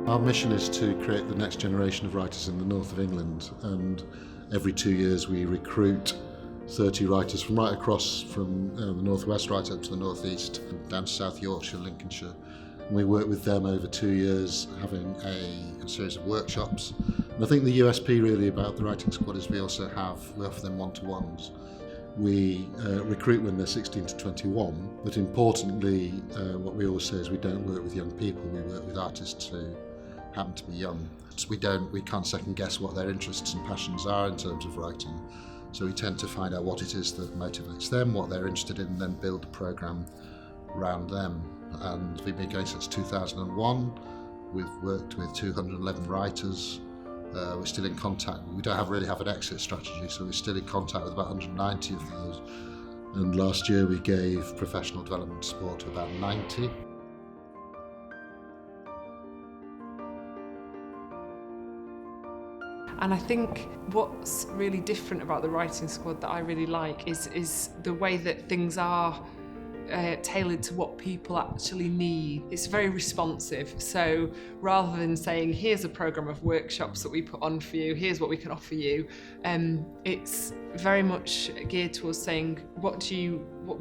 Our mission is to create the next generation of writers in the north of England, and every 2 years we recruit 30 writers from right across from the northwest right up to the northeast, down to South Yorkshire, Lincolnshire. And we work with them over 2 years, having a series of workshops. And I think the USP really about the Writing Squad is we offer them one-to-ones. We recruit when they're 16 to 21, but importantly, what we always say is we don't work with young people, we work with artists who happen to be young. So we can't second guess what their interests and passions are in terms of writing. So we tend to find out what it is that motivates them, what they're interested in, and then build a programme around them. And we've been going since 2001. We've worked with 211 writers. We're still in contact. We don't really have an exit strategy, so we're still in contact with about 190 of those. And last year we gave professional development support to about 90. And I think what's really different about the Writing Squad that I really like is the way that things are tailored to what people actually need. It's very responsive, so rather than saying here's a programme of workshops that we put on for you, here's what we can offer you, it's very much geared towards saying what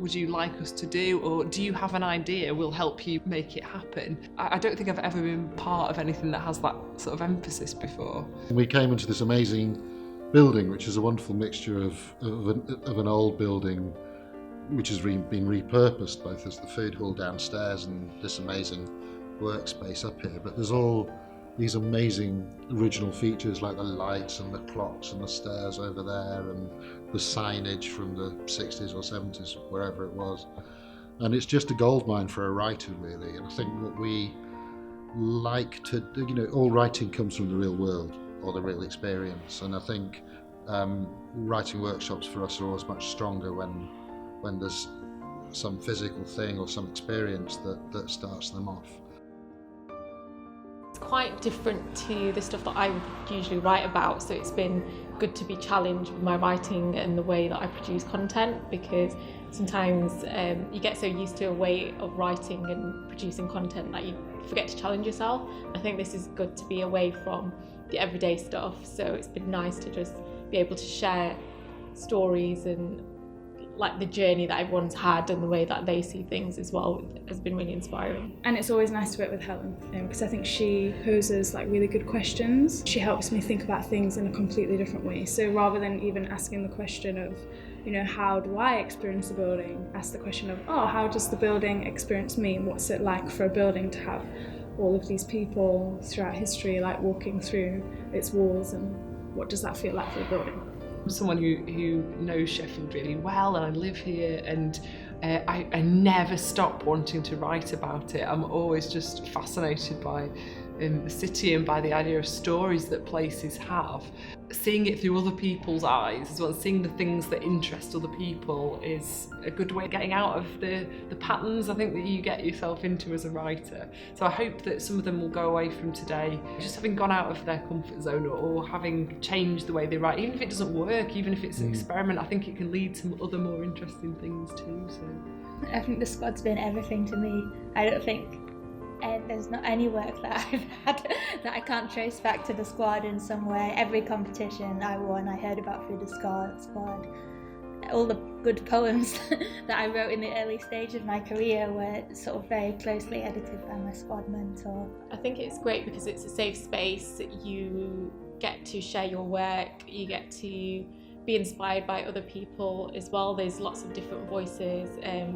would you like us to do, or do you have an idea, we'll help you make it happen. I don't think I've ever been part of anything that has that sort of emphasis before. We came into this amazing building, which is a wonderful mixture of an old building which has been repurposed both as the food hall downstairs and this amazing workspace up here. But there's all these amazing original features like the lights and the clocks and the stairs over there and the signage from the 60s or 70s, wherever it was. And it's just a goldmine for a writer, really. And I think what we like to do, all writing comes from the real world or the real experience. And I think writing workshops for us are always much stronger when there's some physical thing or some experience that starts them off. It's quite different to the stuff that I would usually write about, so it's been good to be challenged with my writing and the way that I produce content, because sometimes you get so used to a way of writing and producing content that you forget to challenge yourself. I think this is good to be away from the everyday stuff, so it's been nice to just be able to share stories and like the journey that everyone's had and the way that they see things as well has been really inspiring. And it's always nice to work with Helen because I think she poses like really good questions. She helps me think about things in a completely different way. So rather than even asking the question of, how do I experience the building, ask the question of, how does the building experience me, and what's it like for a building to have all of these people throughout history like walking through its walls, and what does that feel like for a building? I'm someone who knows Sheffield really well, and I live here, and I never stop wanting to write about it. I'm always just fascinated by the city and by the idea of stories that places have. Seeing it through other people's eyes as well, seeing the things that interest other people is a good way of getting out of the patterns I think that you get yourself into as a writer. So I hope that some of them will go away from today just having gone out of their comfort zone or having changed the way they write. Even if it doesn't work, even if it's an experiment, I think it can lead to other more interesting things too. So I think the squad's been everything to me. I don't think there's not any work that I've had that I can't trace back to the squad in some way. Every competition I won, I heard about through the squad. All the good poems that I wrote in the early stage of my career were sort of very closely edited by my squad mentor. I think it's great because it's a safe space. You get to share your work, you get to be inspired by other people as well. There's lots of different voices,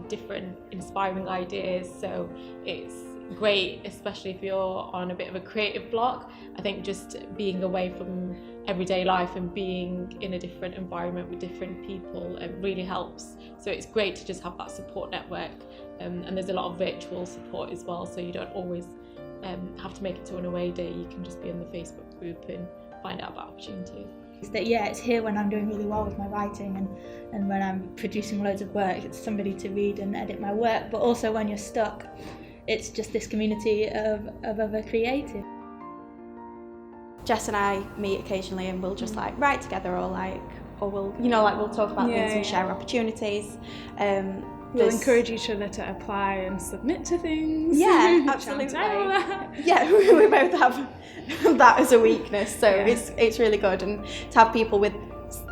different inspiring ideas, so it's great, especially if you're on a bit of a creative block. I think just being away from everyday life and being in a different environment with different people really helps. So it's great to just have that support network, and there's a lot of virtual support as well, so you don't always have to make it to an away day. You can just be in the Facebook group and find out about opportunities. It's here when I'm doing really well with my writing and when I'm producing loads of work. It's somebody to read and edit my work, but also when you're stuck, it's just this community of other creatives. Jess and I meet occasionally and we'll just like write together or we'll we'll talk about things and share opportunities. We'll encourage each other to apply and submit to things. Yeah, absolutely. Yeah, we both have that as a weakness, so it's really good, and to have people with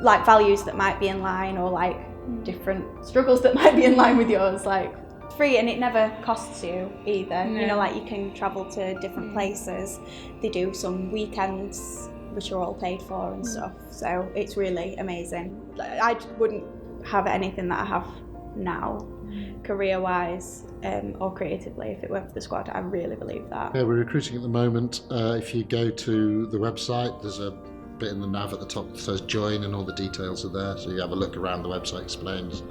like values that might be in line, or like different struggles that might be in line with yours, like free, and it never costs you either. You know, like you can travel to different places. They do some weekends which are all paid for and stuff, so it's really amazing. I wouldn't have anything that I have now, career-wise or creatively, if it weren't for the squad. I really believe that. Yeah, we're recruiting at the moment. If you go to the website, there's a bit in the nav at the top that says join, and all the details are there, so you have a look around. The website explains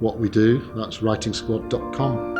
what we do. That's writingsquad.com.